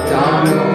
Jaya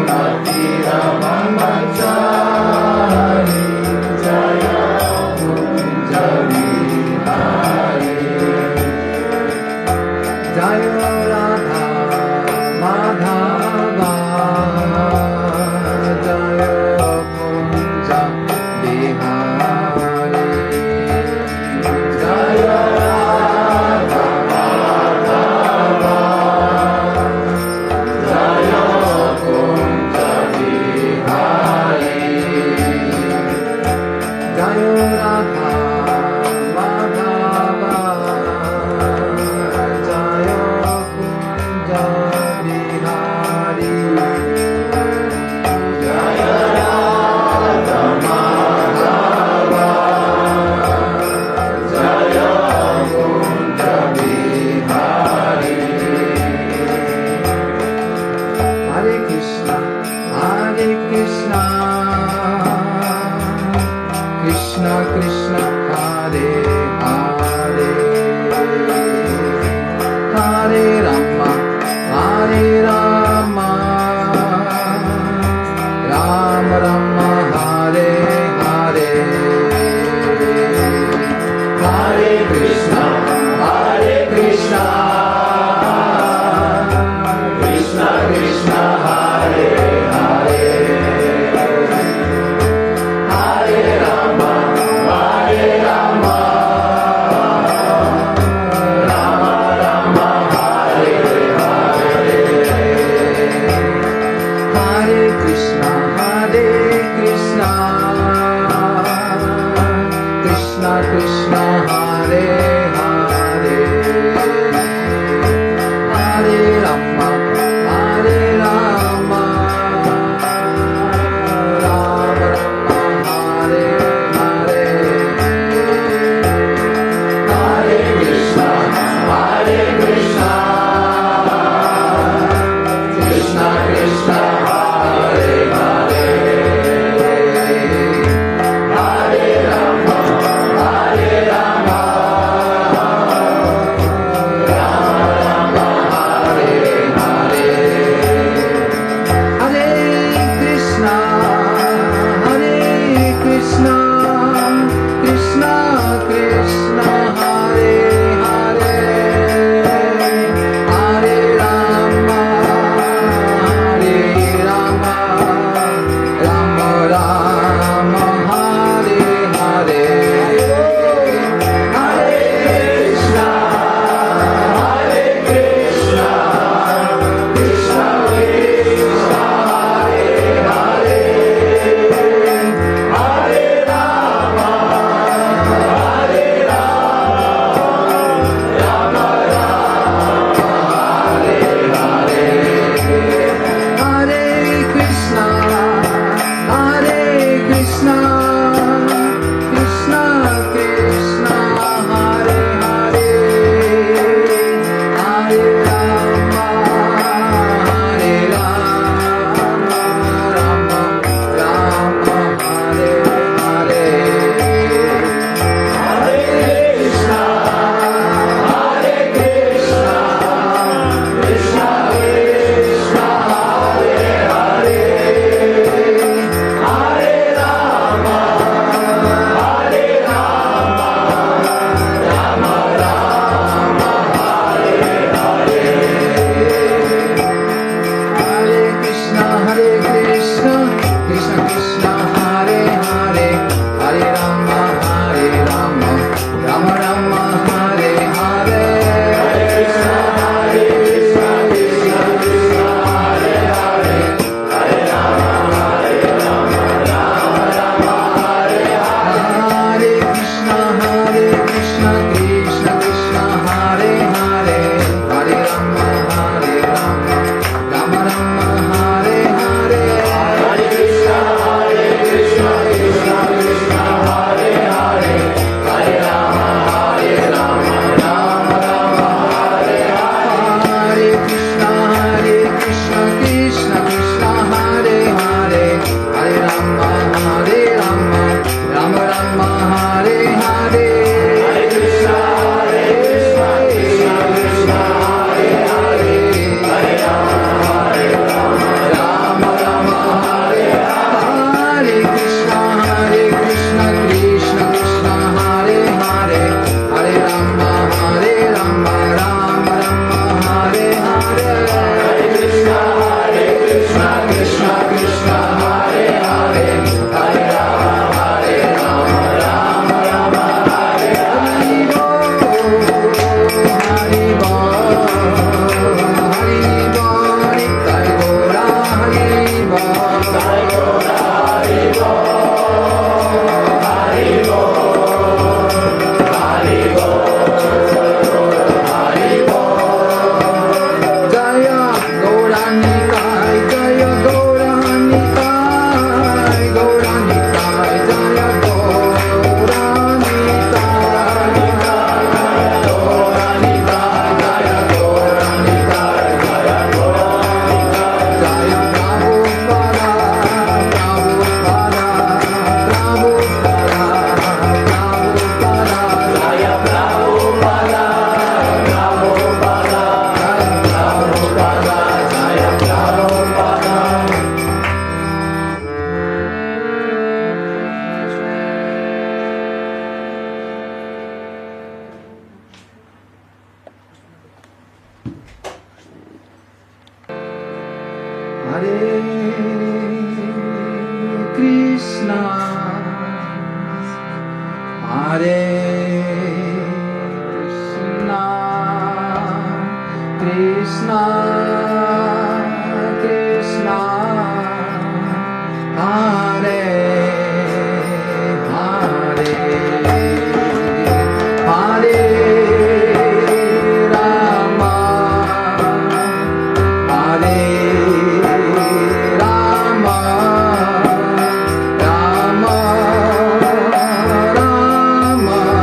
Rama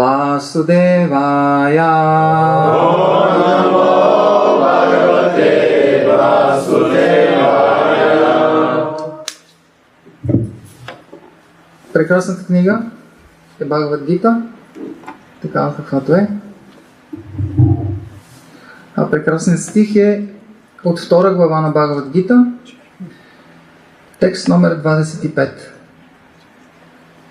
वासुदेवाय Прекрасната книга е Бхагавад Гита, такава каквато е. А прекрасният стих е от втора глава на Бхагавад Гита, текст номер 25.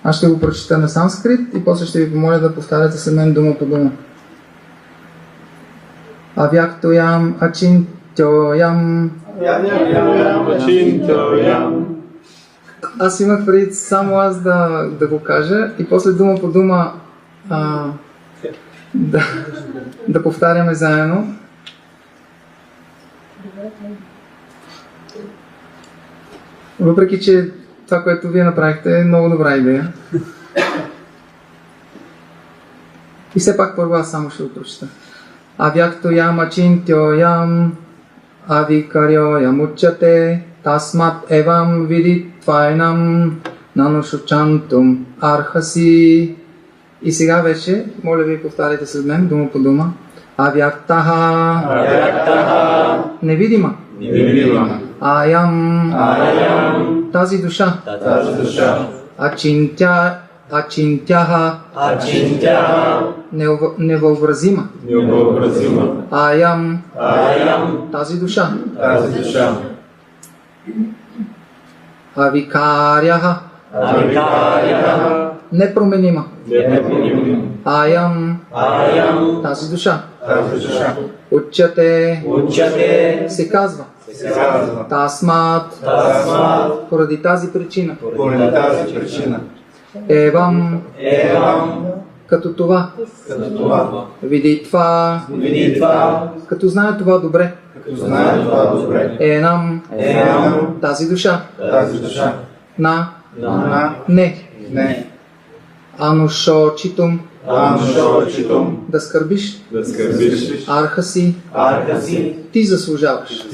Аз ще го прочета на санскрит и после ще ви помоля да повтаряте след мен дума по дума. Авяктоям ачинтоям. Аз имах преди само аз да го кажа и после дума по дума да повтаряме заедно. Въпреки че това, което вие направихте, е много добра идея. И все пак първо аз само ще го прочета. Авяктоям ачинтоям авикарьоям учате тасмат евам видитвайнам нанушучантум архаси. И сега вече, моля ви повтаряйте след мен, дума по дума. Авяктаха невидима. Аям тази душа. Ачинтяха невъобразима. Аям тази душа. Авикаряха непроменима. Аям тази душа. Учате се казва. Тасмат поради тази причина. Евам като това. Видитва като знае това добре. Енам тази душа. На не. Анушочитум да скърбиш. Архаси ти заслужаваш.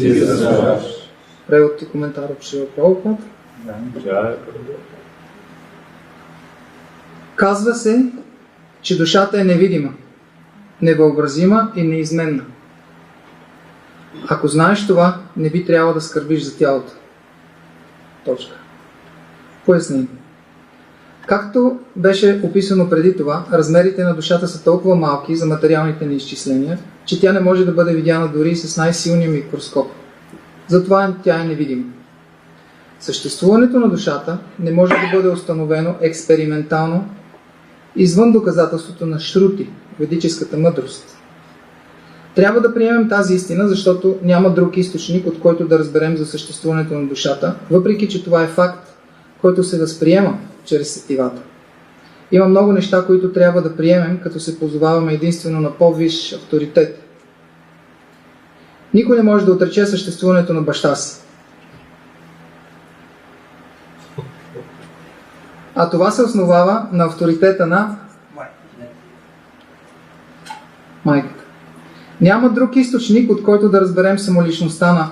Превод и коментар от Шрила Прабхупад. Казва се, че душата е невидима, невъобразима и неизменна. Ако знаеш това, не би трябвало да скърбиш за тялото. Точка. Пояснение. Както беше описано преди това, размерите на душата са толкова малки за материалните ни изчисления, че тя не може да бъде видяна дори с най-силния микроскоп. Затова тя е невидима. Съществуването на душата не може да бъде установено експериментално извън доказателството на Шрути, ведическата мъдрост. Трябва да приемем тази истина, защото няма друг източник, от който да разберем за съществуването на душата, въпреки че това е факт, който се възприема чрез сетивата. Има много неща, които трябва да приемем, като се позоваваме единствено на по-висш авторитет. Никой не може да отрече съществуването на баща си. А това се основава на авторитета на майката. Няма друг източник, от който да разберем самоличността на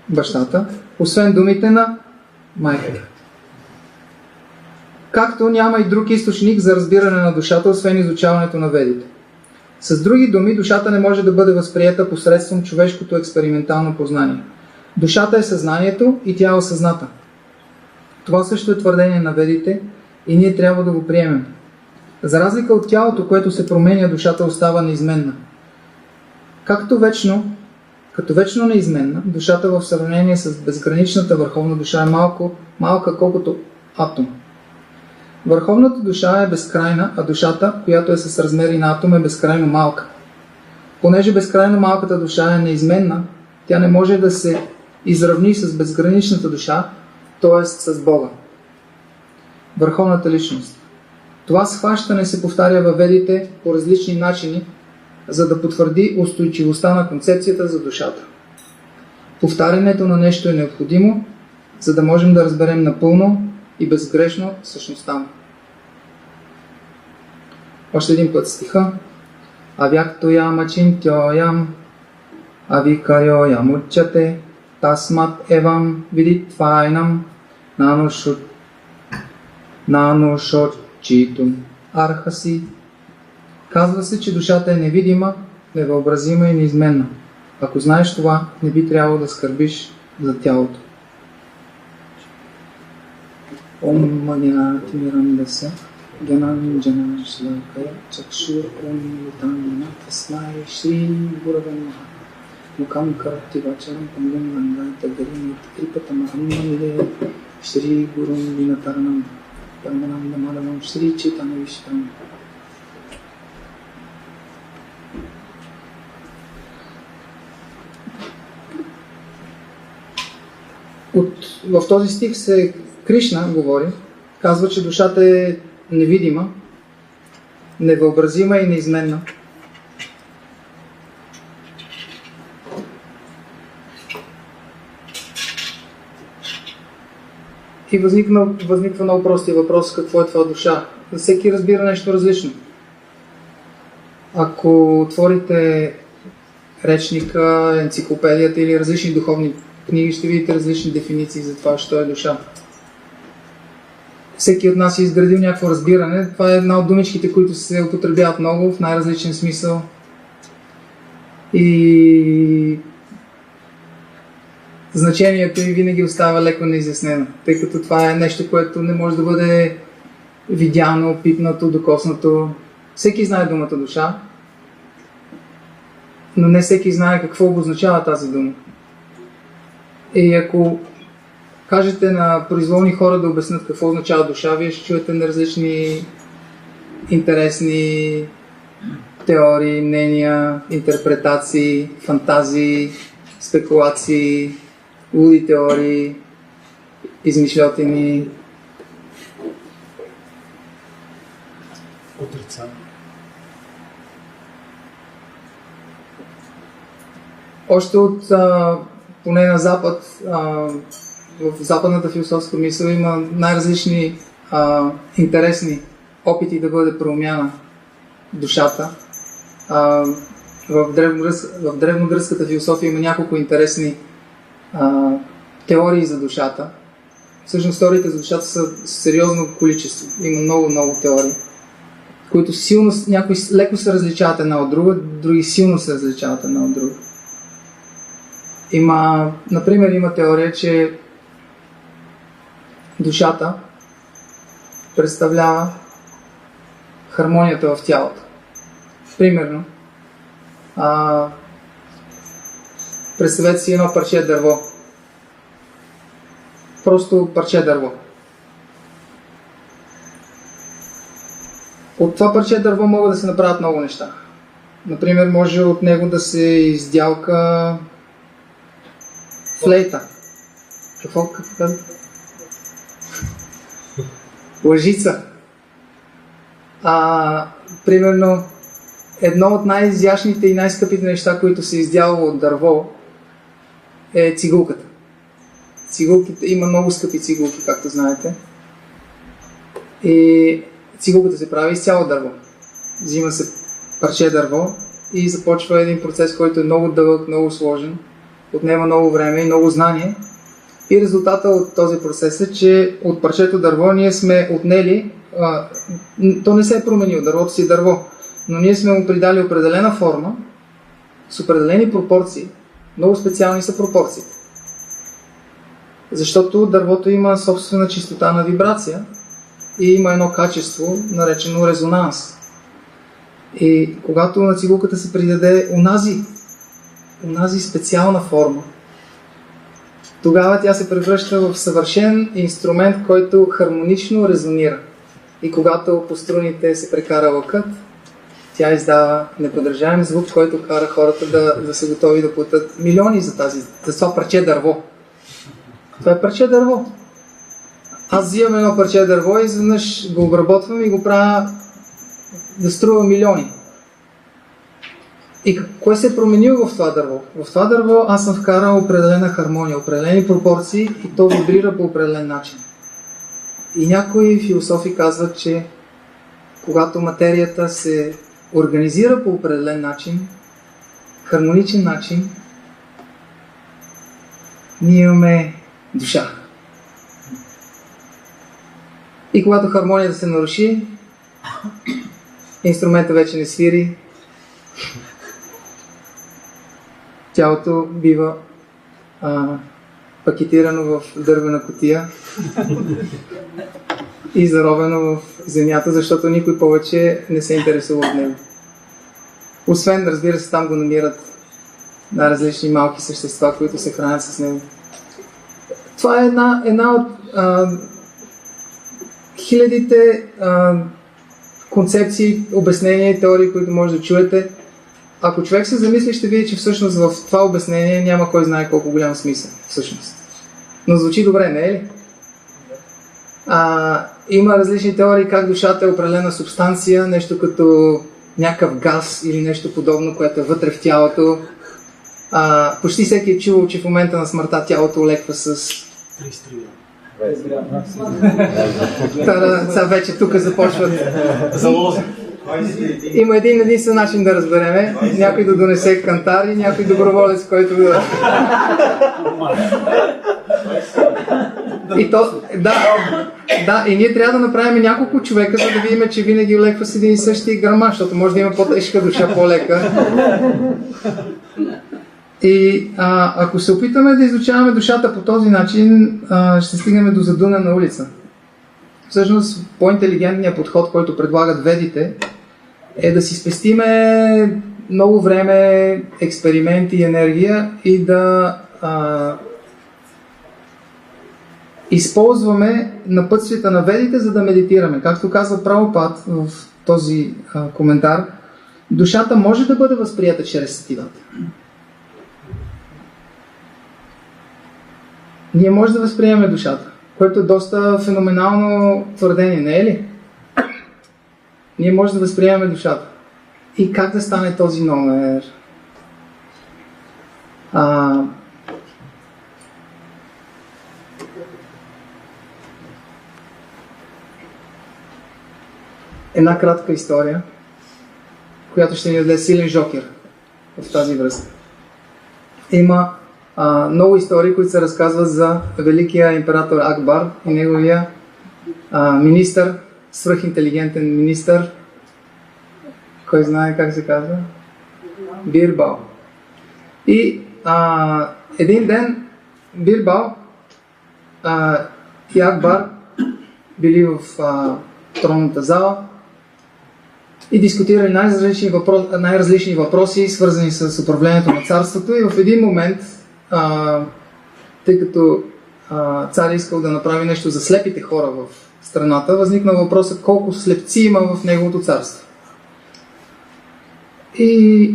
бащата, освен думите на майката. Както няма и друг източник за разбиране на душата, освен изучаването на ведите. С други думи, душата не може да бъде възприета посредством човешкото експериментално познание. Душата е съзнанието и тя е осъзната. Това също е твърдение на ведите и ние трябва да го приемем. За разлика от тялото, което се променя, душата остава неизменна. Като вечно неизменна, душата в сравнение с безграничната върховна душа е малка колкото атом. Върховната душа е безкрайна, а душата, която е с размери на атом, е безкрайно малка. Понеже безкрайно малката душа е неизменна, тя не може да се изравни с безграничната душа, т.е. с Бога. върховната личност. Това схващане се повтаря във ведите по различни начини, за да потвърди устойчивостта на концепцията за душата. Повтарянето на нещо е необходимо, за да можем да разберем напълно и безгрешно същността му. Още един път стиха. Авяктоям ачинтьоям авикайоям уччате тасмат евам видитвайнам нанушочитум архаси. Казва се, че душата е невидима, невъобразима и неизменна. Ако знаеш това, не би трябвало да скърбиш за тялото. Ом магинатимирандаса гянанджана шлакая чакшур ом литангана тасмай шри гуравенмаха мукам карати вачарам пангам лангайта гаринит крипатама аммале шри гурум винатаранам парманам дамадамам шри читана вишрам. В този стих Кришна говори, казва, че душата е невидима, невъобразима и неизменна. И възниква много простия въпрос, какво е това душа. Всеки разбира нещо различно. Ако отворите речника, енциклопедията или различни духовни книги, ще видите различни дефиниции за това, що е душа. Всеки от нас е изградил някакво разбиране. Това е една от думичките, които се употребяват много в най-различен смисъл. И значението ѝ винаги остава леко неизяснено, тъй като това е нещо, което не може да бъде видяно, пипнато, докоснато. Всеки знае думата душа, но не всеки знае какво обозначава тази дума. И ако кажете на произволни хора да обяснят какво означава душа, вие ще чуете на различни интересни теории, мнения, интерпретации, фантазии, спекулации, луди теории, измишлятини. Отрицание. Още от поне на Запад, в западната философска мисъл има най-различни интересни опити да бъде проумяна душата. В древногръцката философия има няколко интересни теории за душата. Всъщност теориите за душата са сериозно количество. Има много теории, които силно, някои леко се различават една от друга, други силно се различават една от друга. Например, има теория, че душата представлява хармонията в тялото. Примерно, представете си едно парче дърво. Просто парче дърво. От това парче дърво могат да се направят много неща. Например, може от него да се издялка флейта. Какво казва? Лъжица. Примерно, едно от най-изящните и най-скъпите неща, които се издялва от дърво, е цигулката. Има много скъпи цигулки, както знаете. И цигулката се прави изцяло дърво. Взима се парче дърво и започва един процес, който е много дълъг, много сложен, отнема много време и много знание. И резултата от този процес е, че от парчето дърво ние сме отнели, то не се е променило, дървото си е дърво, но ние сме му придали определена форма, с определени пропорции. Много специални са пропорциите. Защото дървото има собствена чистота на вибрация и има едно качество, наречено резонанс. И когато на цигулката се придаде онази специална форма, тогава тя се превръща в съвършен инструмент, който хармонично резонира. И когато по струните се прекара лъкът, тя издава неподражаем звук, който кара хората да са готови да платят милиони за това парче дърво. Това е парче дърво. аз взимам едно парче дърво и изведнъж го обработвам и го правя да струва милиони. И кое се е променило в това дърво? В това дърво аз съм вкарал определена хармония, определени пропорции и то вибрира по определен начин. И някои философи казват, че когато материята се организира по определен начин, хармоничен начин, ние имаме душа. И когато хармонията се наруши, инструментът вече не свири, тялото бива пакетирано в дървена кутия и заровено в земята, защото никой повече не се интересува от него. Освен, разбира се, там го намират различни малки същества, които се хранят с него. Това е една от хилядите концепции, обяснения и теории, които може да чуете. Ако човек се замисли, ще види, че всъщност в това обяснение няма кой знае колко голям смисъл. Всъщност. Но звучи добре, не е ли? Има различни теории как душата е определена субстанция, нещо като някакъв газ или нещо подобно, което е вътре в тялото. Почти всеки е чувал, че в момента на смъртта тялото олеква с 30 Сега вече тук започват залози. Има единствен начин да разбереме. Някой да донесе кантар и някой доброволец, който да... И то, да, и ние трябва да направим няколко човека, за да видим, че винаги олеква с един и същи грама, защото може да има по-тежка душа, по-лека. И ако се опитаме да изучаваме душата по този начин, ще стигнем до задънена улица. Всъщност, по-интелигентният подход, който предлагат ведите, е да си спестиме много време, експерименти и енергия и да използваме напътствията на ведите, за да медитираме. Както казва Прабхупад в този коментар, душата може да бъде възприята чрез сетивата. Ние може да възприемем душата, което е доста феноменално твърдение, не е ли? Ние може да възприемем душата. И как да стане този номер? Една кратка история, която ще ни даде силен жокер в тази връзка. Има много истории, които се разказват за великия император Акбар и неговия министър, свръхинтелигентен министър. Кой знае как се казва? Бирбал. И един ден Бирбал и Акбар били в тронната зала и дискутирали най-различни въпроси, свързани с управлението на царството, и в един момент, тъй като цар искал да направи нещо за слепите хора в страната, възникна въпросът колко слепци има в неговото царство. И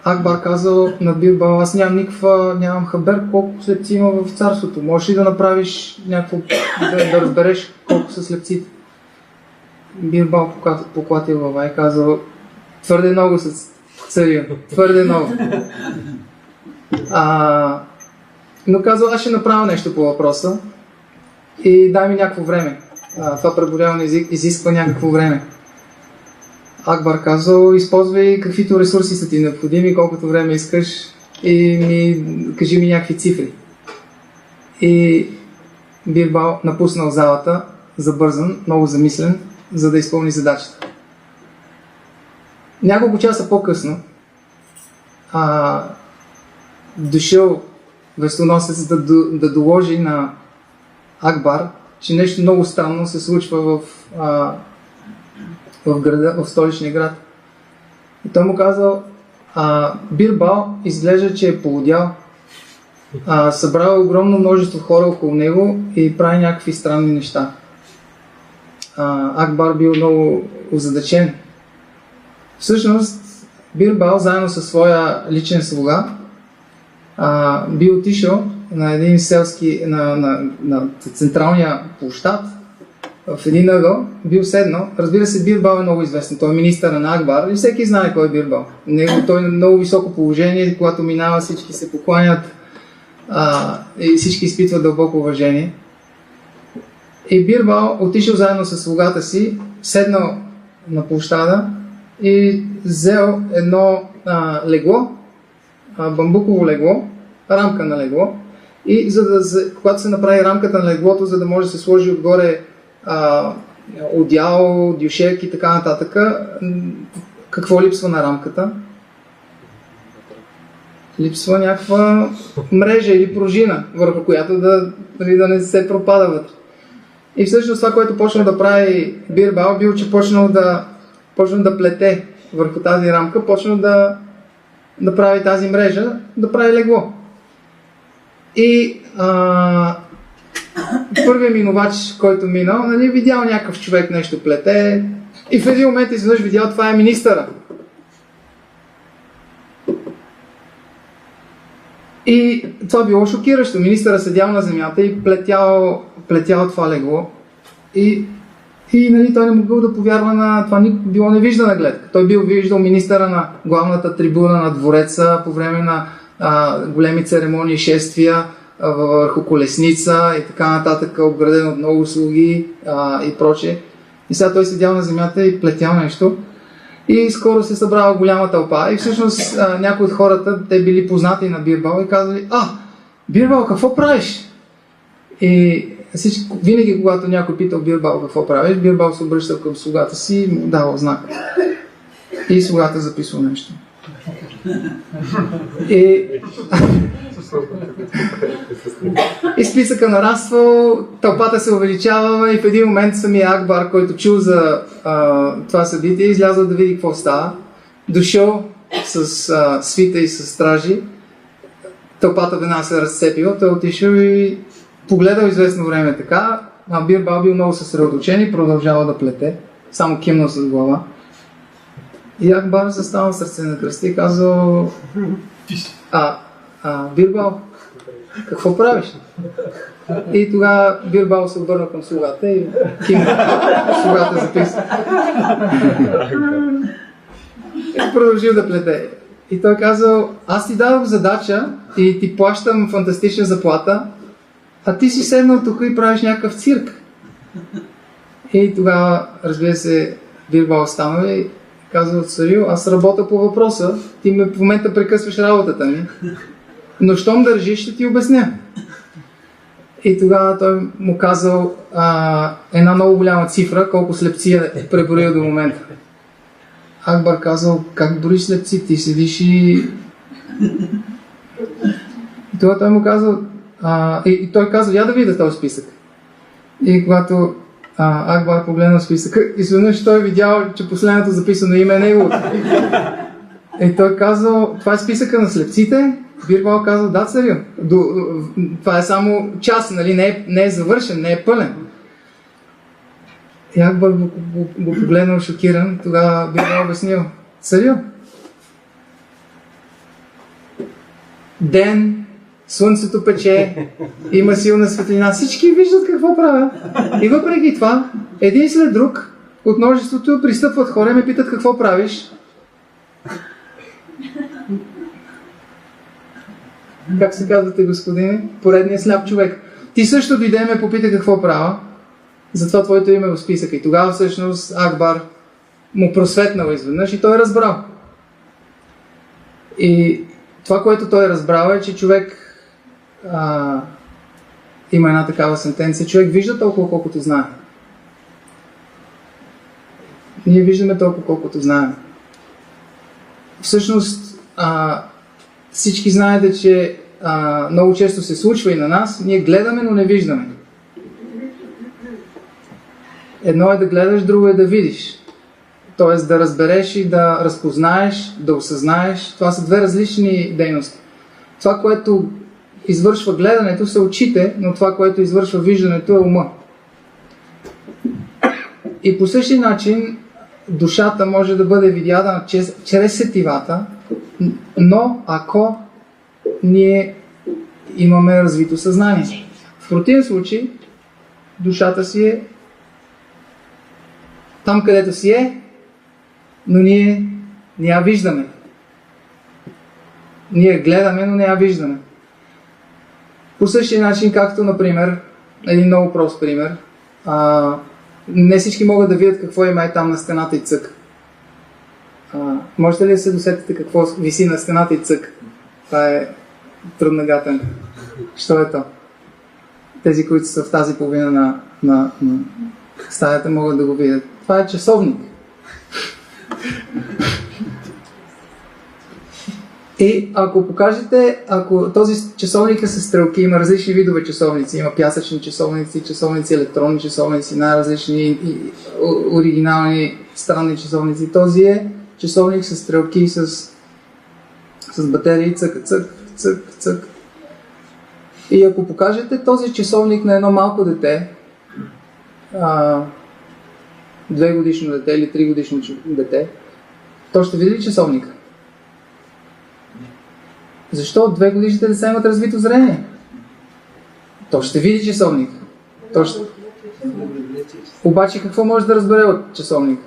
Акбар казал на Бирбал: аз нямам хабер колко слепци има в царството. Можеш ли да направиш някакво, да разбереш колко са слепците? Бирбал поклатил глава и казал: твърде много са, царя, твърде много. Но казал: аз ще направя нещо по въпроса и дай ми някакво време. Това преболяване изисква някакво време. Акбар казал: използвай каквито ресурси са ти необходими, колкото време искаш, и кажи ми някакви цифри. И Бирбал напуснал залата, забързан, много замислен, за да изпълни задачата. Няколко часа по-късно дошъл вестоносец да доложи на Акбар, че нещо много странно се случва в града, в столичния град. И той му казал: Бирбал изглежда, че е полудял, събрал огромно множество хора около него и прави някакви странни неща. Акбар бил много озадачен. Всъщност Бирбал заедно със своя личен слуга би отишъл на един селски, на централния площад, в един ъгъл, бил седнал. Разбира се, Бирбал е много известен. Той е министър на Акбар и всеки знае кой е Бирбал. Той е на много високо положение, когато минава, всички се покланят и всички изпитват дълбоко уважение. И Бирбал отишъл заедно с слугата си, седнал на площада и взел едно легло, бамбуково легло, рамка на легло, и когато се направи рамката на леглото, за да може да се сложи отгоре одеяло, дюшек и така нататък, какво липсва на рамката? Липсва някаква мрежа или пружина, върху която да не се пропада вътре. И всъщност това, което почнал да прави Бирбал, бил, че почнал да плете върху тази рамка, почнал да прави тази мрежа, да прави легло. И първият минувач, който минал, видял някакъв човек нещо плете и в един момент изведнъж видял, това е министъра. И това било шокиращо. Министъра седял на земята и плетял това легло. И той не могъл да повярва на това, било невиждана гледка. Той бил виждал министъра на главната трибуна на двореца по време на големи церемонии и шествия върху колесница и така нататък, обграден от много слуги и прочее. И сега той седял на земята и плетял нещо. И скоро се събрала голяма тълпа и всъщност някои от хората, те били познати на Бирбал и казали: Бирбал, какво правиш? И винаги, когато някой питал Бирбал какво правиш, Бирбал се обръщал към слугата си и му давал знак. И слугата записва нещо. И списъка нараствал, тълпата се увеличава и в един момент самия Акбар, който чул за това събитие, излязъл да види какво става. Дошъл с свита и с стражи. Тълпата веднага се разцепила, той отишъл и погледал известно време така, Бирбал бил много съсредоточен и продължава да плете, само кимнал с глава. И Акбар застанал с ръце на кръста и казал: Бирбал, какво правиш? И тогава Бирбал се обърна към слугата и слугата записа. И продължил да плете. И той казал: аз ти дадох задача и ти плащам фантастична заплата, а ти си седнал тук и правиш някакъв цирк. И тогава, разбира се, Бирбал станал и казал: Царю, аз работя по въпроса, ти в момента прекъсваш работата ми, но щом държиш, ще ти обясня. И тогава той му казал една много голяма цифра, колко слепци е преброил до момента. Акбар казал: как броиш слепци? Ти седиш и тогава той му казал, и той казал: я да видя този списък. И когато Акбар погледнал списъка, изведнъж той видял, че последното записано име е неговото. И той казал: това е списъка на слепците. Бирбал казал: да, царю. Това е само част, нали? Не е завършен, не е пълен. И Акбар го погледнал шокиран, тогава Бирбал обяснил: царю, ден, слънцето пече, има силна светлина, всички виждат какво правя. И въпреки това, един след друг от множеството пристъпват хора и ме питат: какво правиш? Как се казвате, господине? Поредният сляп човек. Ти също дойде и ме попита какво правя, затова твоето име е в списъка. И тогава всъщност Акбар му просветнал изведнъж и той разбрал. И това, което той разбрал, е, че човек има една такава сентенция: човек вижда толкова, колкото знае. Ние виждаме толкова, колкото знаем. Всъщност, всички знаете, че много често се случва и на нас, ние гледаме, но не виждаме. Едно е да гледаш, друго е да видиш. Тоест да разбереш и да разпознаеш, да осъзнаеш. Това са две различни дейности. Това, което извършва гледането, са очите, но това, което извършва виждането, е ума. И по същия начин душата може да бъде видяна чрез сетивата, но ако ние имаме развито съзнание. В противен случай, душата си е там, където си е, но ние не я виждаме. Ние гледаме, но не я виждаме. По същия начин, както, например, един много прост пример, не всички могат да видят какво има и там на стената и цък. Можете ли да се досетите какво виси на стената и цък? Това е трудна гатанка. Що е то? Тези, които са в тази половина на стаята, могат да го видят. Това е часовник. И ако покажете, ако този часовник е с стрелки, има различни видове часовници, има пясъчни часовници, часовници, електронни часовници, най-различни оригинални странни часовници. Този е часовник с стрелки, с батерии, цък, цък, цък, цък. И ако покажете този часовник на едно малко дете, 2-годишно дете или 3-годишно дете, то ще види ли часовника? Защо 2-годишните деца имат развито зрение? То ще види часовник. Обаче какво може да разбере от часовника?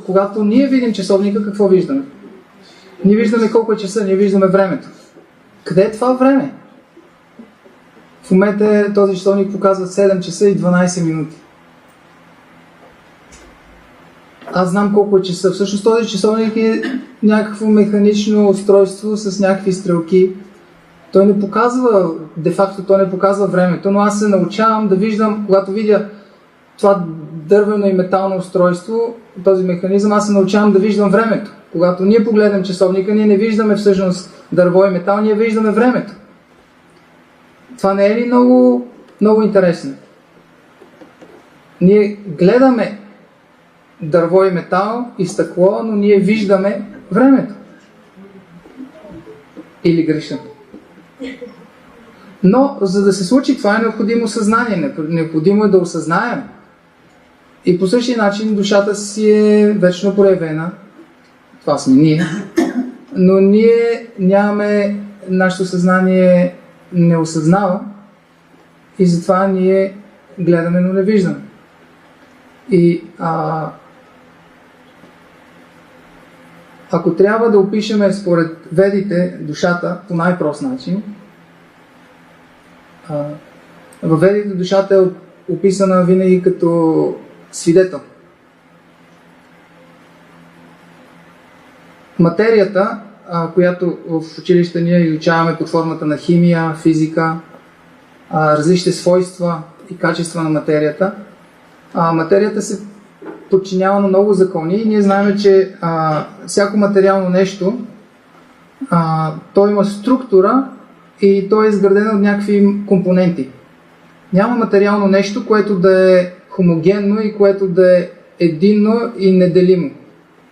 Когато ние видим часовника, какво виждаме? Ние виждаме колко е часа, ние виждаме времето. Къде е това време? В момента този часовник показва 7 часа и 12 минути. Аз знам колко е часа. Всъщност този часовник е някакво механично устройство с някакви стрелки. Той не показва, де-факто той не показва времето, но аз се научавам да виждам, когато видя това дървено и метално устройство, този механизъм, аз се научавам да виждам времето. Когато ние погледнем часовника, ние не виждаме всъщност дърво и метал, ние виждаме времето. Това не е ли много, много интересно? Ние гледаме дърво и метал и стъкло, но ние виждаме времето. Или грешим. Но, за да се случи това, е необходимо съзнание. Необходимо е да осъзнаем. И по същия начин душата си е вечно проявена. Това сме ние. Но ние нямаме, нашето съзнание не осъзнава и затова ние гледаме, но не виждаме. И ако трябва да опишеме според ведите душата по най-прост начин, във ведите душата е описана винаги като свидетел. Материята, която в училище ние изучаваме под формата на химия, физика, различни свойства и качества на материята, материята се подчинява на много закони и ние знаем, че всяко материално нещо, то има структура и то е изградено от някакви компоненти. Няма материално нещо, което да е хомогенно и което да е единно и неделимо.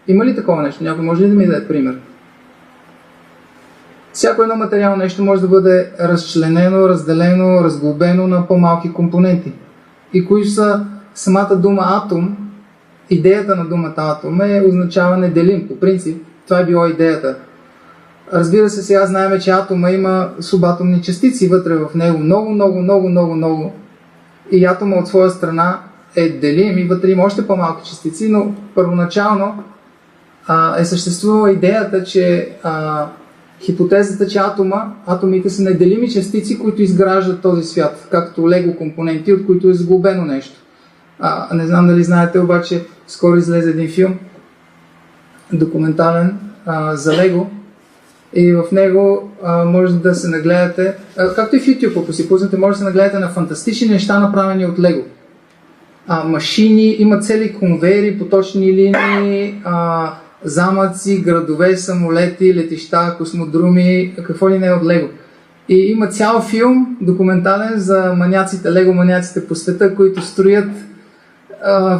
Има ли такова нещо? Някой може ли да ми даде пример? Всяко едно материално нещо може да бъде разчленено, разделено, разглобено на по-малки компоненти. И кои са самата дума атом, идеята на думата атом означава неделим. По принцип, това е било идеята. Разбира се, сега знаем, че атома има субатомни частици вътре в него. Много. И атома от своя страна е делим и вътре има още по-малки частици, но първоначално е съществувала идеята, че хипотезата, че атомите са неделими частици, които изграждат този свят, както лего компоненти, от които е сглобено нещо. Не знам дали знаете, обаче скоро излезе един филм, документален за лего, и в него може да се нагледате, както и в YouTube, ако си пуснете, може да се нагледате на фантастични неща, направени от лего. Машини, има цели конвейери, поточни линии, замъци, градове, самолети, летища, космодруми, какво ли не от лего. И има цял филм, документален за маняците, лего маняците по света, които строят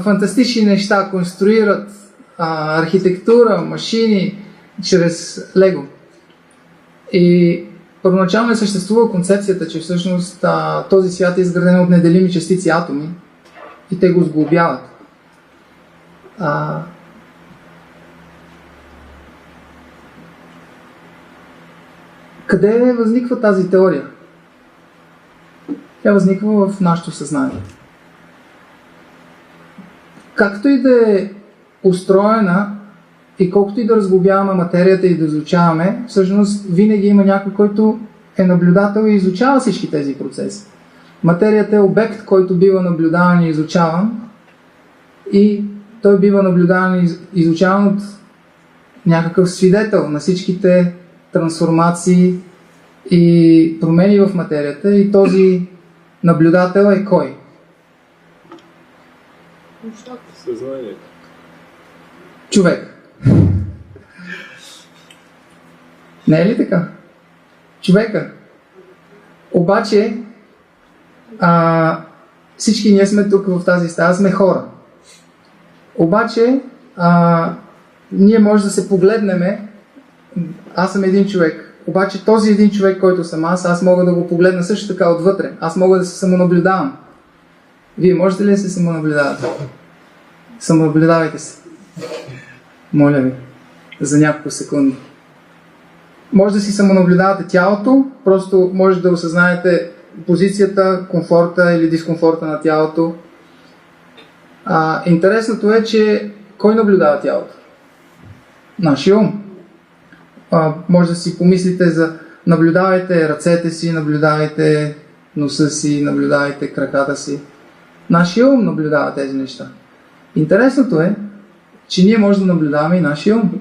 фантастични неща, конструират архитектура, машини чрез лего. И първоначално е съществува концепцията, че всъщност този свят е изграден от неделими частици атоми и те го сглобяват. Къде възниква тази теория? Тя възниква в нашето съзнание. Както и да е устроена и колкото и да разглобяваме материята и да изучаваме, всъщност винаги има някой, който е наблюдател и изучава всички тези процеси. Материята е обект, който бива наблюдаван и изучаван, и той бива наблюдаван и изучаван от някакъв свидетел на всичките трансформации и промени в материята, и този наблюдател е кой? Съзнанието. Човек. Не е ли така? Човека. Обаче всички ние сме тук в тази стая, сме хора. Обаче ние може да се погледнеме, аз съм един човек, обаче този един човек, който съм аз мога да го погледна също така отвътре. Аз мога да се самонаблюдавам. Вие можете ли да се самонаблюдавате? Самонаблюдавайте се. Моля ви. За няколко секунди. Може да си самонаблюдавате тялото, просто може да осъзнаете позицията, комфорта или дискомфорта на тялото. Интересното е, че кой наблюдава тялото? Нашия ум. Може да си помислите за наблюдавайте ръцете си, наблюдавайте носа си, наблюдавайте краката си. Нашия ум наблюдава тези неща. Интересното е, че ние можем да наблюдаваме и нашия ум.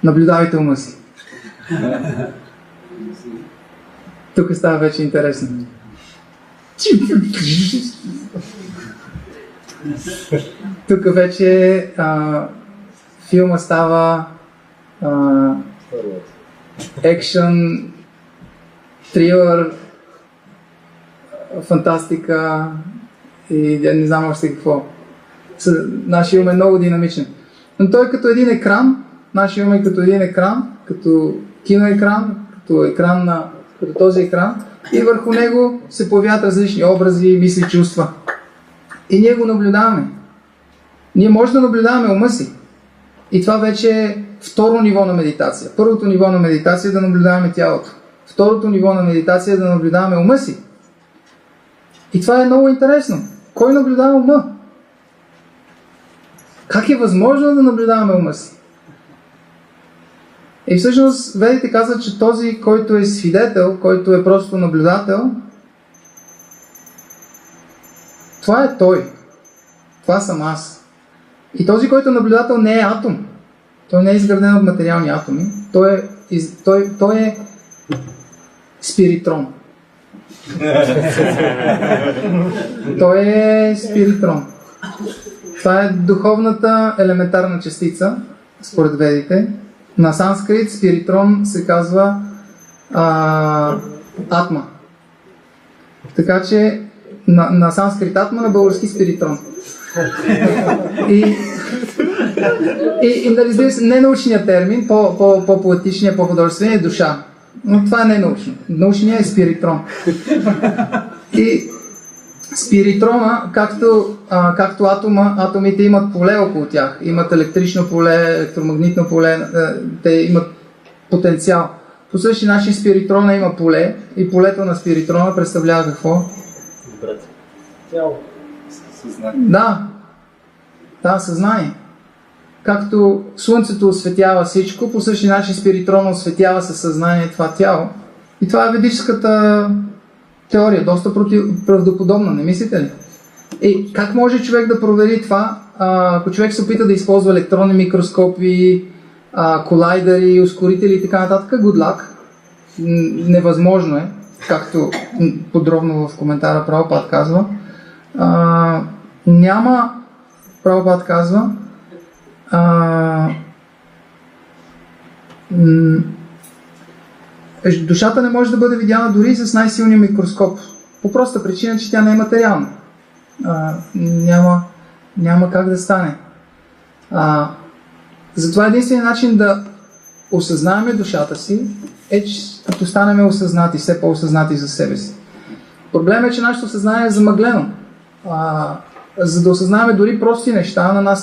Наблюдавайте ума си. Тук става вече интересно. Тук вече филма става екшън, трилър, фантастика и не знам още какво. Нашия ум е много динамичен. Но той е като един екран, нашия ум е като един екран, като киноекран, като този екран, и върху него се появяват различни образи, мисли, чувства. И ние го наблюдаваме. Ние може да наблюдаваме ума си. И това вече е второ ниво на медитация. Първото ниво на медитация е да наблюдаваме тялото. Второто ниво на медитация е да наблюдаваме ума си. И това е много интересно. Кой наблюдава ума? Как е възможно да наблюдаваме ума си? И всъщност ведите казват, че този, който е свидетел, който е просто наблюдател, това е той. Това съм аз. И този, който е наблюдател, не е атом. Той не е изграден от материални атоми. Той е спиритрон. Той е спиритрон. Това е духовната елементарна частица, според ведите. На санскрит спиритрон се казва атма. Така че на санскрит атма, на български спиритрон. И разбира се, ненаучният термин, по-поетичният, по-художественият е душа. Но това не е научно. Научният е спиритрон. И спиритрона, както атомите имат поле около тях, имат електрично поле, електромагнитно поле, те имат потенциал. По същия начин спиритрона има поле и полето на спиритрона представлява какво? Тяло. Съзнание. Да, съзнание. Както Слънцето осветява всичко, по същия начин спиритрона осветява със съзнание това тяло. И това е ведическата теория, доста правдоподобна, не мислите ли? И как може човек да провери това, ако човек се опита да използва електронни микроскопи, колайдери, ускорители и така нататък? Good luck. Невъзможно е, както подробно в коментара Прабхупад казва. Няма, Прабхупад казва, душата не може да бъде видяна дори с най-силния микроскоп. По проста причина, че тя не е материална. Няма как да стане. Затова единственият начин да осъзнаем душата си е, като станем осъзнати, все по-осъзнати за себе си. Проблемът е, че нашето съзнание е замъглено. За да осъзнаваме дори прости неща,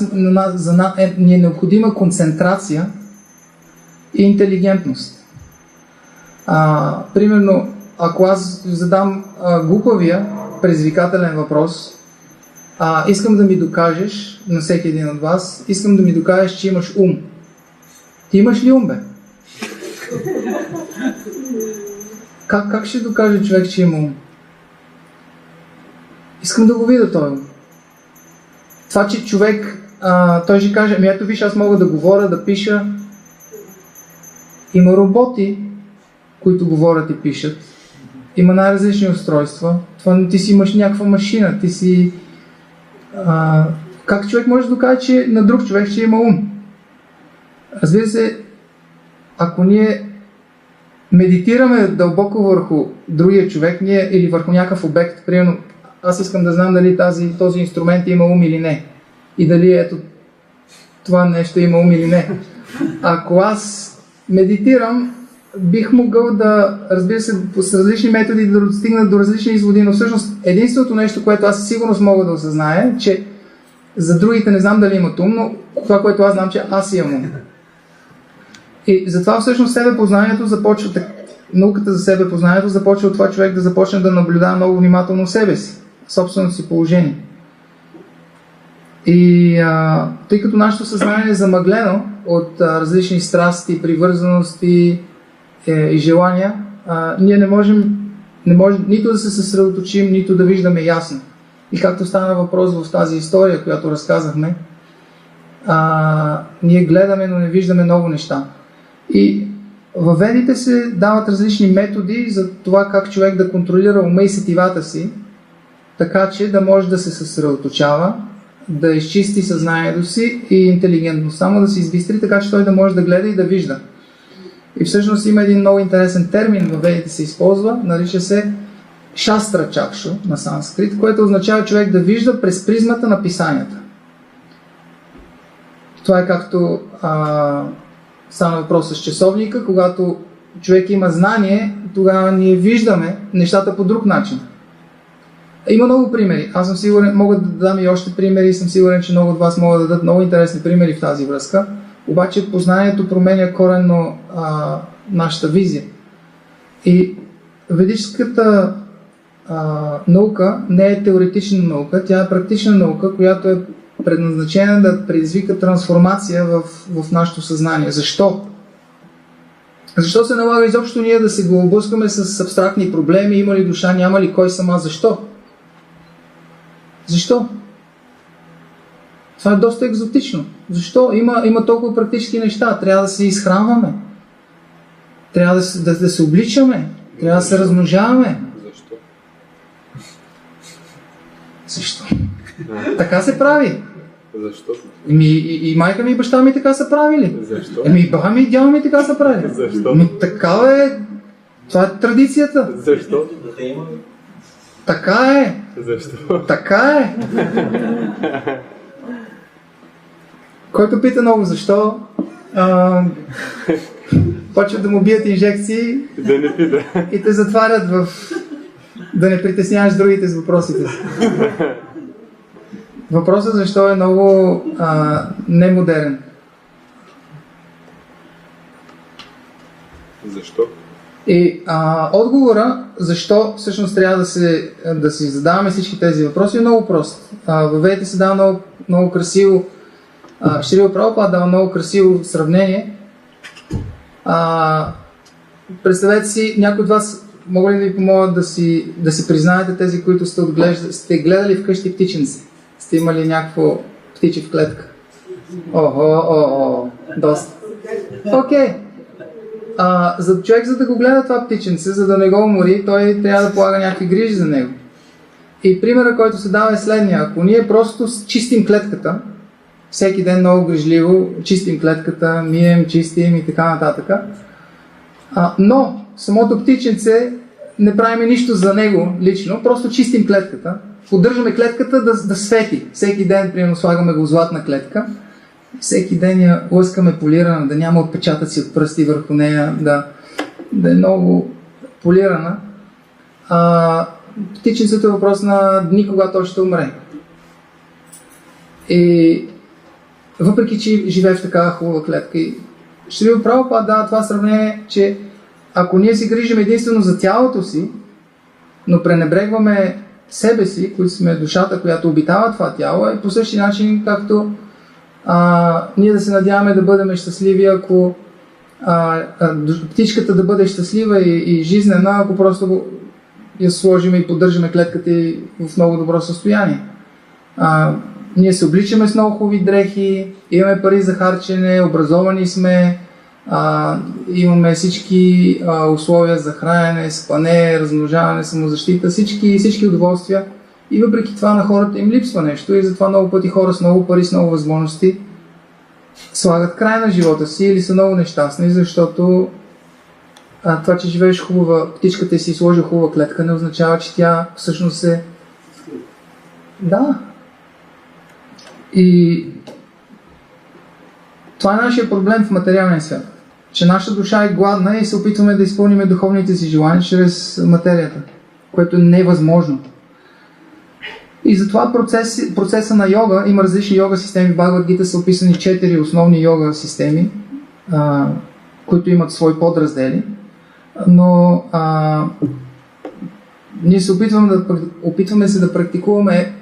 ни е необходима концентрация и интелигентност. Примерно, ако аз задам глупавия предизвикателен въпрос, искам да ми докажеш, на всеки един от вас, искам да ми докажеш, че имаш ум. Ти имаш ли ум, бе? Как ще докаже човек, че има ум? Искам да го видя този ум. Това, че човек, той ще каже, ето виж, аз мога да говоря, да пиша. Има роботи, които говорят и пишат. Има най-различни устройства. Това ти си имаш някаква машина, ти си... как човек може да докаже, че на друг човек ще има ум? Разбира се, ако ние медитираме дълбоко върху другия човек, или върху някакъв обект, примерно, аз искам да знам дали този инструмент има ум или не. И дали ето това нещо има ум или не. Ако аз медитирам, бих могъл да, разбира се, с различни методи да достигна до различни изводи, но всъщност единственото нещо, което аз със сигурност мога да осъзная, че за другите не знам дали имат ум, но това, което аз знам, че аз имам ум. И затова всъщност себепознанието започва, науката за себепознанието започва от това човек да започне да наблюдава много внимателно себе си, собственото си положение. И тъй като нашето съзнание е замъглено от различни страсти, привързаности и желания, ние не можем нито да се съсредоточим, нито да виждаме ясно. И както стана въпрос в тази история, която разказахме, ние гледаме, но не виждаме много неща. И във ведите се дават различни методи за това как човек да контролира ума и сетивата си, така че да може да се съсредоточава, да изчисти съзнанието си и интелигентност, само да се избистри, така че той да може да гледа и да вижда. И всъщност има един много интересен термин, във ведите се използва, нарича се шастра чакшо на санскрит, което означава човек да вижда през призмата на писанията. Това е както стана въпрос с часовника, когато човек има знание, тогава ние виждаме нещата по друг начин. Има много примери. Аз съм сигурен, мога да дам и още примери, съм сигурен, че много от вас могат да дадат много интересни примери в тази връзка. Обаче познанието променя коренно нашата визия. И ведическата наука не е теоретична наука, тя е практична наука, която е предназначена да предизвика трансформация в нашето съзнание. Защо? Защо се налага изобщо ние да се го облъскаме с абстрактни проблеми, има ли душа, няма ли, кой съм аз, защо? Защо? Това е доста екзотично. Защо? Има толкова практически неща. Трябва да се изхранваме. Трябва да се обличаме. Трябва да се размножаваме. Защо? Защо? Така се прави. Защо? И майка ми и баща ми така са правили. Защо? И баба ми и дядо ми така са правили. Защо? Такава е. Това е традицията. Защо? Така е. Защо? Така е. Който пита много защо, почват да му бият инжекции Да не пита. и те затварят да не притесняваш другите с въпросите си. Въпросът защо е много немодерен. Защо? И отговора защо всъщност трябва да си задаваме всички тези въпроси е много прост. Във ведите се дава много, много красиво, Шрила Прабхупада дава много красиво сравнение. Представете си, някой от вас мога ли да ви помогнат да си признаете тези, които сте гледали вкъщи птиченци? Сте имали някакво птиче в клетка? Доста. Окей. За човек, за да го гледа това птиченце, за да не го умори, той трябва да полага някакви грижи за него. И примерът, който се дава е следния. Ако ние просто чистим клетката, всеки ден много грижливо чистим клетката, мием, чистим и така нататък, но самото птиченце не правим нищо за него лично, просто чистим клетката, поддържаме клетката да свети. Всеки ден, примерно, слагаме го в златна клетка, всеки ден я лъскаме полирана, да няма отпечатъци от пръсти върху нея, да е много полирана. Птиченцето е въпрос на дни, когато той ще умре. И въпреки, че живее в такава хубава клетка и Шрила Прабхупада дава това сравнение, че ако ние си грижим единствено за тялото си, но пренебрегваме себе си, които сме душата, която обитава това тяло, е по същия начин, както ние да се надяваме да бъдем щастливи, ако птичката да бъде щастлива и жизнена, ако просто я сложим и поддържаме клетката и в много добро състояние. Ние се обличаме с много хубави дрехи, имаме пари за харчене, образовани сме, имаме всички условия за хранене, спане, размножаване, самозащита, всички удоволствия. И въпреки това на хората им липсва нещо и затова много пъти хора с много пари, с много възможности слагат край на живота си или са много нещастни, защото това, че живееш хубава, птичката и си сложи хубава клетка, не означава, че тя всъщност е... Да. И това е нашия проблем в материалния свят. Че наша душа е гладна и се опитваме да изпълним духовните си желания чрез материята, което е невъзможно. И затова процеса на йога, има различни йога системи, в Бхагавад Гита са описани 4 основни йога системи, които имат свои подраздели, но ние се опитваме се да практикуваме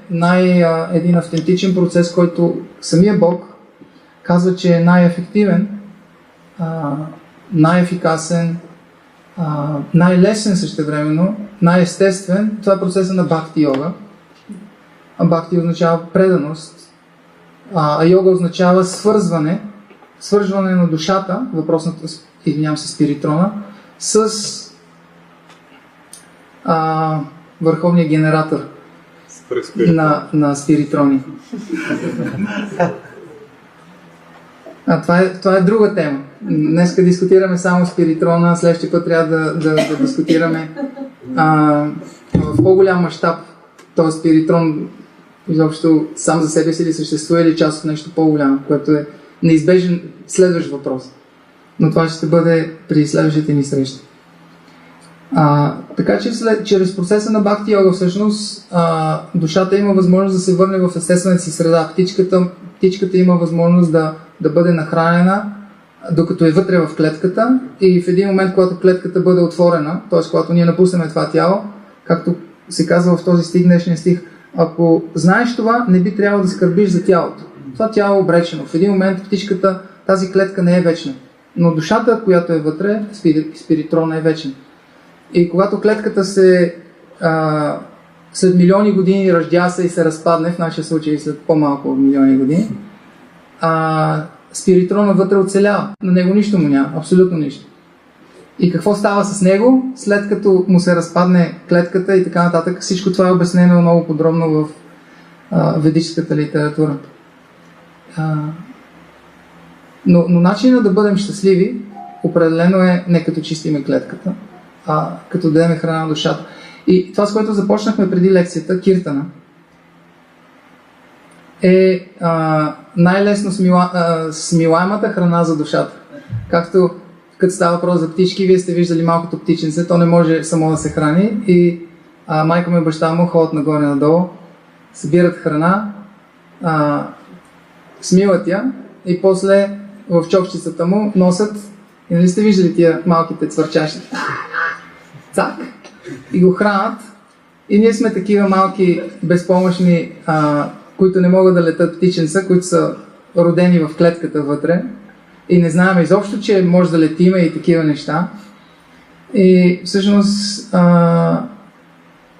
един автентичен процес, който самия Бог казва, че е най-ефективен, най-ефикасен, най-лесен същевременно, най-естествен. Това е процеса на бхакти йога. Бхакти означава преданост, а йога означава свързване на душата, въпросната, извинявам се, спиритрона, с върховния генератор на спиритрони. Това е друга тема. Днеска дискутираме само спиритрона, следващия път трябва да дискутираме в по-голям мащаб този спиритрон изобщо сам за себе си ли съществува или част от нещо по-голямо, което е неизбежен следващ въпрос. Но това ще бъде при следващите ни срещи. Така че чрез процеса на бхакти йога всъщност душата има възможност да се върне в естествената си среда. Птичката има възможност да бъде нахранена, докато е вътре в клетката и в един момент, когато клетката бъде отворена, т.е. когато ние напуснем това тяло, както се казва в този стих, днешния стих, ако знаеш това, не би трябвало да скърбиш за тялото. Това тяло е обречено. В един момент птичката, тази клетка не е вечна. Но душата, която е вътре, спиритрона е вечна. И когато клетката след милиони години ръждяса и се разпадне, в нашия случай след по-малко от милиони години, спиритрона вътре оцелява. На него нищо му няма, абсолютно нищо. И какво става с него, след като му се разпадне клетката и така нататък? Всичко това е обяснено много подробно в ведическата литература. Но начинът да бъдем щастливи определено е не като чистиме клетката, а като дадем храна на душата. И това, с което започнахме преди лекцията, киртана, е най-лесно смилаемата храна за душата. Както като става въпрос за птички, вие сте виждали малкото птиченце, то не може само да се храни и майка му и баща му ходят нагоре-надолу, събират храна, смилат я и после в чопчицата му носят, и нали сте виждали тия малките цвърчащи? Цак! И го хранят. И ние сме такива малки, безпомощни, които не могат да летат птиченца, които са родени в клетката вътре. И не знаем изобщо, че може да летиме и такива неща. И всъщност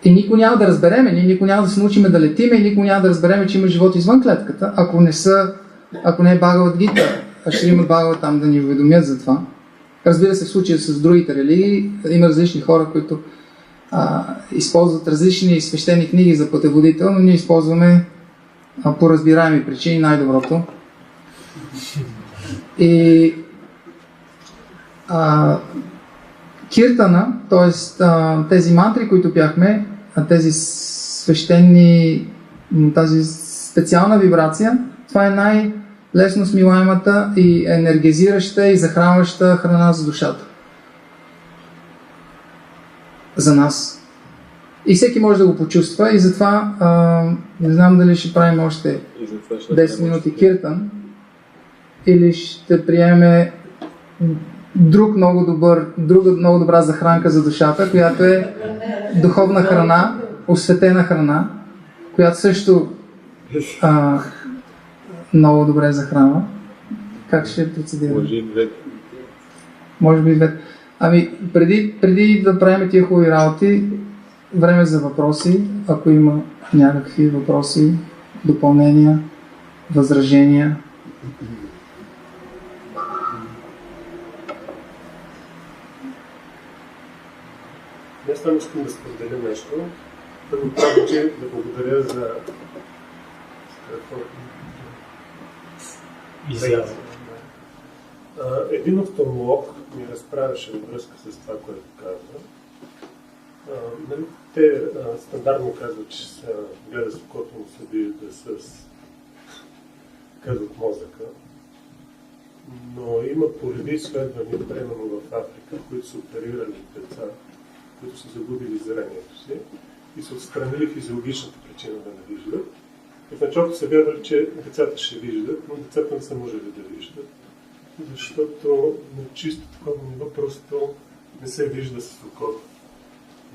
и никой няма да разбереме, ние никой няма да се научиме да летиме и никой няма да разбереме, че има живот извън клетката, ако не е Бхагавад Гита, а ще има Бхагават там да ни уведомят за това. Разбира се, в случая с другите религии има различни хора, които използват различни свещени книги за пътеводител, но ние използваме по разбираеми причини най-доброто. И киртана, т.е. тези мантри, които пяхме, тези свещени, тази специална вибрация, това е най-лесно смилаемата и енергизираща и захранваща храна за душата. За нас. И всеки може да го почувства и затова не знам дали ще правим още 10 минути киртан или ще приеме друга много добра захранка за душата, която е духовна храна, осветена храна, която също много добре захранва. Как ще процедираме? Може и двете. Може би двете. Ами, преди да правим тия хубави работи, време за въпроси. Ако има някакви въпроси, допълнения, възражения. Не само искам да споделя нещо. Първо правя, че да благодаря за изява. Един офталмолог ми разправяше във връзка с това, което казва. Те стандартно казват, че се гледа с окото му се вижда с къд от мозъка. Но има полеви изследвания, примерно в Африка, които са оперирали деца, които са загубили зрението си и са отстранили физиологичната причина да не виждат. И в началото се вярвали, че децата ще виждат, но децата не са можели да виждат, защото на чисто такова ниво просто не се вижда с окото.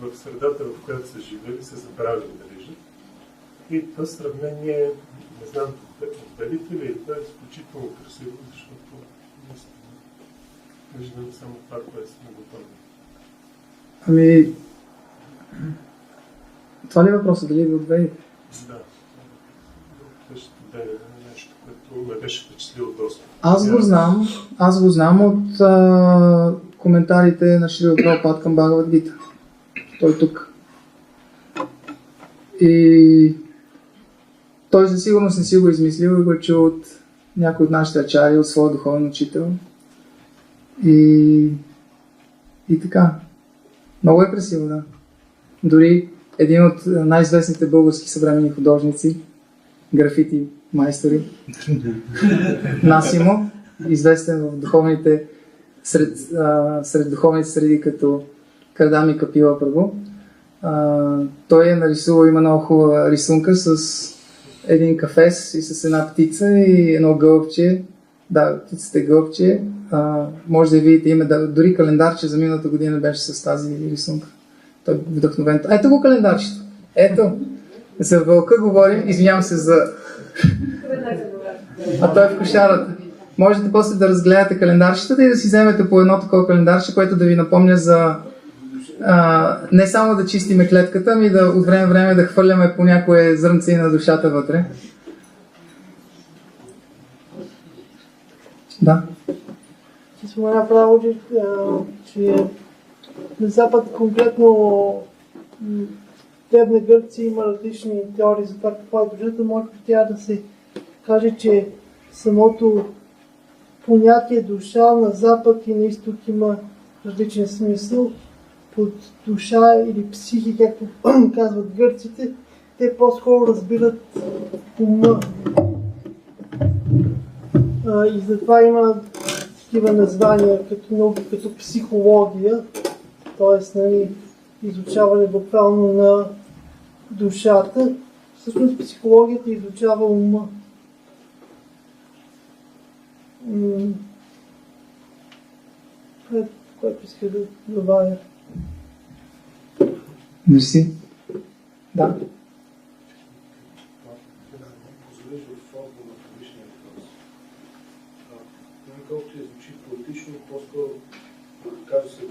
В средата, в която са живели, са забравили да виждат. И това сравнение, не знам, отделите ли, това е изключително красиво, защото виждам само това, което сме готови. Ами, това ли е въпросът? Дали го отведете? Да. Беше нещо, което ме беше впечатлило доста. Аз го знам от коментарите на Шрила Прабхупад към Бхагавад Гита. Той е тук. И той със сигурност не си го измислил и го е чул от някой от нашите ачари, от своя духовен учител. И така. Много е красиво, да. Дори един от най-известните български съвременни художници, графити майстори, Насимо, известен в духовните, сред духовните среди като Кардами Капила Прабу. Той е нарисувал, има много хубава рисунка с един кафес и с една птица и едно гълъбче. Да, птицата е гълъбче. Може да видите име, дори календарче за миналата година беше с тази рисунка. Той е вдъхновен. Ето го календарчето. Ето. За вълка говорим. Извинявам се за... А той е в кошарата. Можете после да разгледате календарчетата и да си вземете по едно такова календарче, което да ви напомня за... не само да чистиме клетката, ами да от време време да хвърляме по някое зрънце на душата вътре. Да. Ти спомена право, че на Запад конкретно в Древна Гърция има различни теории за това какво е душата. Може би трябва да се каже, че самото понятие душа на Запад и на Изток има различен смисъл. Под душа или психи, както казват гърците, те по-скоро разбират ума. И затова има такива названия като науки, като психология, т.е. нали, изучаване буквално на душата. Всъщност психологията изучава ума. Което иска да добавя. Мерси. Да. Позволиш в отговор на предишния въпрос. Колкото звучи поетично, по-скоро казва се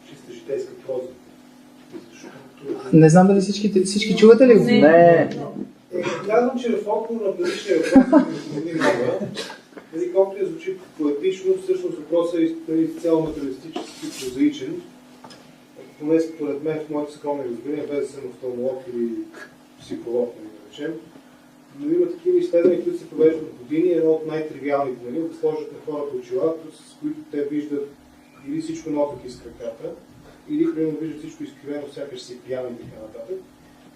чиста житейска проза. Не знам дали всички чувате ли го? Не. Казвам, че в отговор на предишния въпрос колкото звучи поетично, всъщност въпросът е изцяло материалистически, прозаичен. Поне според мен в моите скромни разбирания, без да съм офталмолог или психолог, да речем, но има такива изследвания, които се провеждат от години. Едно от най-тривиалните, нали, да сложат на хората очила, с които те виждат или всичко наопаки с краката, или примерно виждат всичко изкривено, сякаш си пияни и така нататък.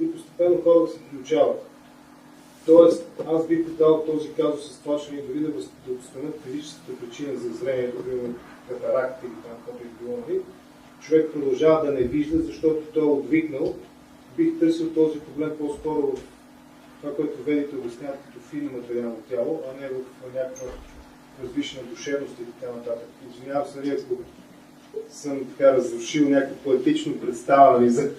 И постепенно хората се приучават. Тоест, аз бих дал този казус с плашени дори да установят физическата причина за зрението, примерно катаракт или там, каквото е било, нали. Човек продължава да не вижда, защото той е отвикнал. Бих търсил този проблем по-скоро в това, което ведите обясняват като финно материално тяло, а не в някаква възвишена душевност и така нататък. Извинявам се, нали, ако съм така разрушил някакво поетично представа, нали, за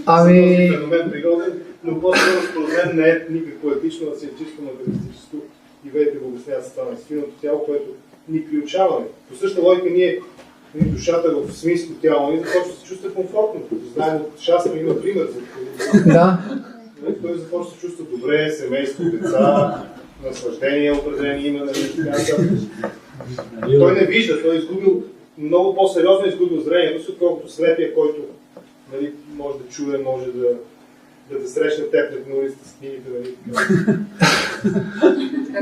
този феномен природен, но по-скоро според мен не е никак поетично, да си е чисто материалистическо и ведите го обясняват с това на силното тяло, което ни приучаваме. По същата логика ние душата в свинско тяло, ние започва да се чувства комфортно. Знаем от Шастра има пример за това. Да. Той започва да се чувства добре, семейство, деца, наслаждение, определени има, нали, той не вижда, той е изгубил, много по-сериозно изгубил зрението си, отколкото слепия, който, нали, може да чуе, може да те срещне теб на улицата с книгите. Нали.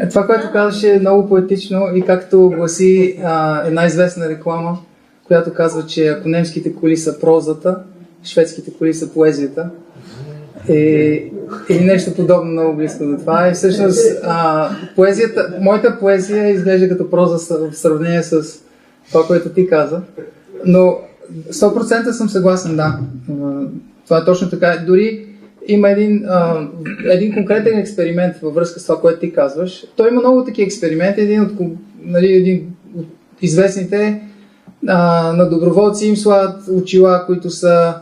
Това, което казваш, е много поетично и както гласи една известна реклама, която казва, че ако немските коли са прозата, шведските коли са поезията. Или нещо подобно много близко до това. И всъщност моята поезия изглежда като проза в сравнение с това, което ти каза. Но 100% съм съгласен, да. Това е точно така. Дори има един конкретен експеримент във връзка с това, което ти казваш. Той има много такива експерименти. Един от известните на доброволци им слагат очила, които са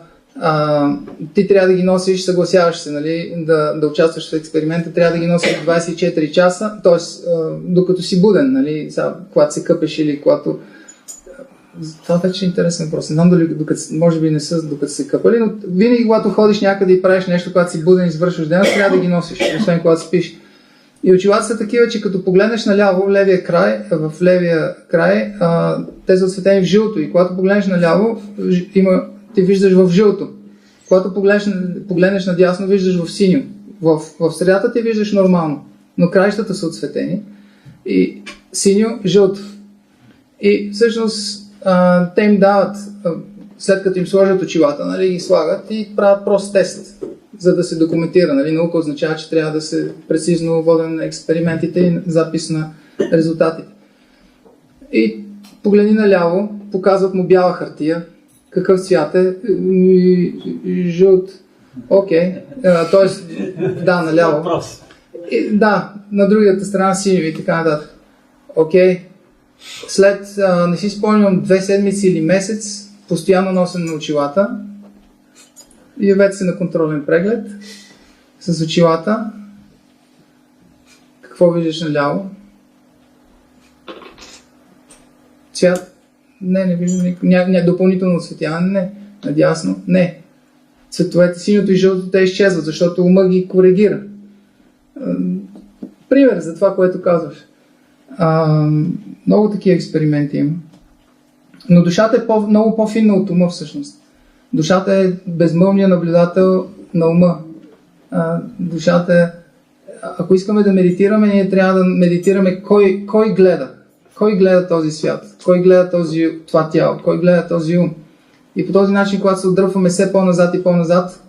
ти трябва да ги носиш, съгласяваш се, нали, да участваш в експеримента, трябва да ги носиш 24 часа, т.е. докато си буден, нали, когато се къпеш или когато... Това вече е интересен въпрос. Не знам дали, може би не са докато се къпали, но винаги когато ходиш някъде и правиш нещо, когато си буден и извършваш ден, трябва да ги носиш, освен когато спиш. И очилата са такива, че като погледнеш наляво, в левия край, те са осветени в жълто и когато погледнеш наляво, ти виждаш в жълто. Когато погледнеш надясно, виждаш в синьо. В средата ти виждаш нормално, но краищата са отсветени и синьо, жълто. И всъщност те им дават, след като им сложат очилата, нали, ги слагат и правят прост тест, за да се документира. Нали. Наука означава, че трябва да се прецизно воден на експериментите и запис на резултатите. И погледни наляво, показват му бяла хартия. Какъв цвят е? Жълт. Окей. Тоест, да, наляво. Да, на другата страна синьо и така нататък. Окей. След, не си спомням, 2 седмици или месец, постоянно носен на очилата, явете се на контролен преглед с очилата. Какво виждаш наляво? Цвят? Не виждам никакво. Допълнително осветяване? Не. Надясно? Не. Цветовете синьото и жълтото те изчезват, защото ума ги коригира. Пример за това, което казваш. Много такива експерименти има. Но душата е много по-финна от ума всъщност. Душата е безмълвният наблюдател на ума. Душата е... Ако искаме да медитираме, ние трябва да медитираме кой гледа. Кой гледа този свят? Кой гледа това тяло? Кой гледа този ум? И по този начин, когато се отдръпваме все по-назад и по-назад,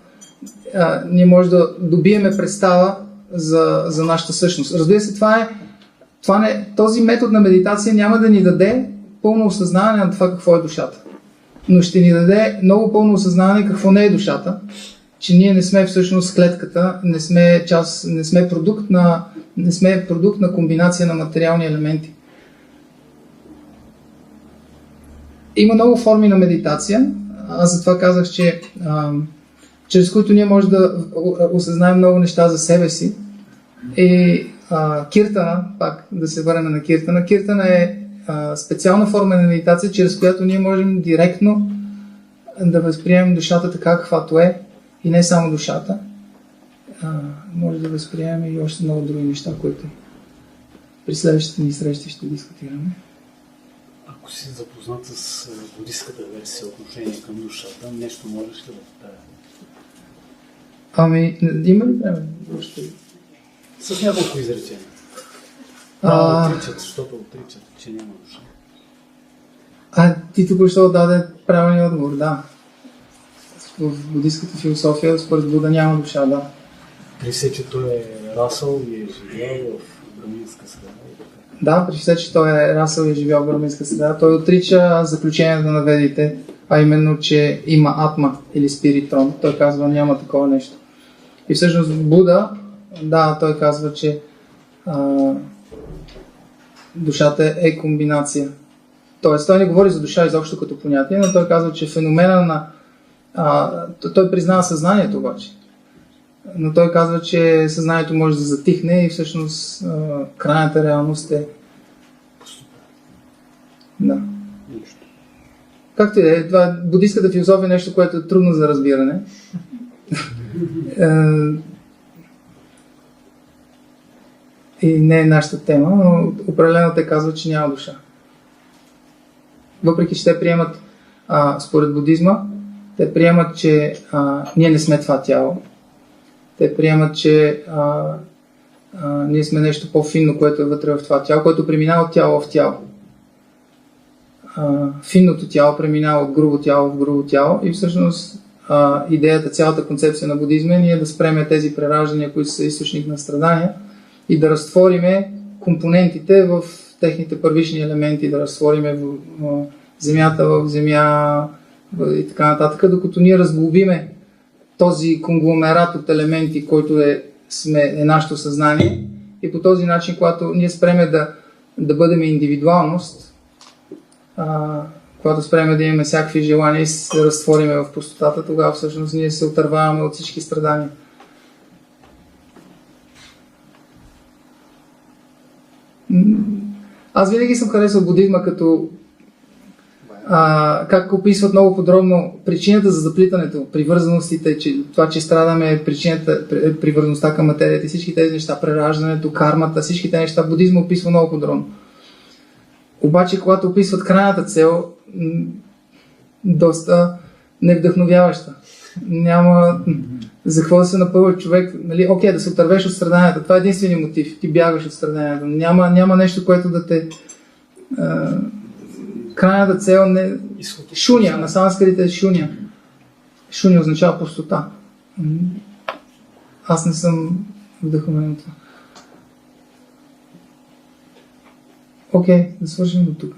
ние може да добиеме представа за нашата същност. Разбира се, този метод на медитация няма да ни даде пълно осъзнаване на това какво е душата. Но ще ни даде много пълно осъзнаване какво не е душата, че ние не сме всъщност клетката, не сме продукт на комбинация на материални елементи. Има много форми на медитация. Аз затова казах, че чрез които ние може да осъзнаем много неща за себе си. И киртана, пак да се върнем на киртана. Киртана е специална форма на медитация, чрез която ние можем директно да възприемем душата така, каквато е. И не само душата. Може да възприемем и още много други неща, които при следващите ни срещи ще дискутираме. Ако си запознат с будистката версия отношение към душата, нещо можеш ли да повтаря? Има ли време? С няколко изречения. Отричат, защото отричат, че няма душа. Ти току-що даде правилния отговор, да. В будистката философия, според Буда, няма душа, да. При се, че той е расъл и е живял в браминска среда. Да, при все, че той е расъл и е живял в браминска среда, той отрича заключението на ведите, а именно, че има атма или спиритрон. Той казва, няма такова нещо. И всъщност Буда, да, той казва, че душата е комбинация. Тоест, той не говори за душа изобщо като понятие, но той казва, че феномена на... той признава съзнанието обаче. Но той казва, че съзнанието може да затихне и всъщност крайната реалност е... Да. Както и да е, това буддийската философия е нещо, което е трудно за разбиране. И не е нашата тема, но определено те казват, че няма душа. Въпреки, че те приемат, според будизма, те приемат, че ние не сме това тяло. Те приемат, че ние сме нещо по-финно, което е вътре в това тяло, което преминава от тяло в тяло. Финното тяло преминава от грубо тяло в грубо тяло и всъщност идеята, цялата концепция на будизма е ние да спреме тези прераждания, които са източник на страдания и да разтвориме компонентите в техните първични елементи, да разтвориме земята в земя и така нататък, докато ние разглобиме този конгломерат от елементи, който е нашето съзнание и по този начин, когато ние спреме да бъдем индивидуалност, когато спреме да имаме всякакви желания и се разтвориме в пустотата, тогава всъщност ние се отърваваме от всички страдания. Аз винаги съм харесал будизма като как описват много подробно причината за заплитането, привързаностите, това, че страдаме е причината, привързаността към материята и всички тези неща, прераждането, кармата, всички тези неща, будизма описва много подробно. Обаче, когато описват крайната цел, доста невдъхновяваща. Няма за какво да се напълва човек, нали, окей, да се отървеш от страданията. Това е единствения мотив. Ти бягаш от страданията. Няма нещо, което да те... крайната цел не... Шуня, на санскрит е шуня. Шуня означава пустота. Аз не съм вдъхновен от това. Окей, да свършим до тук.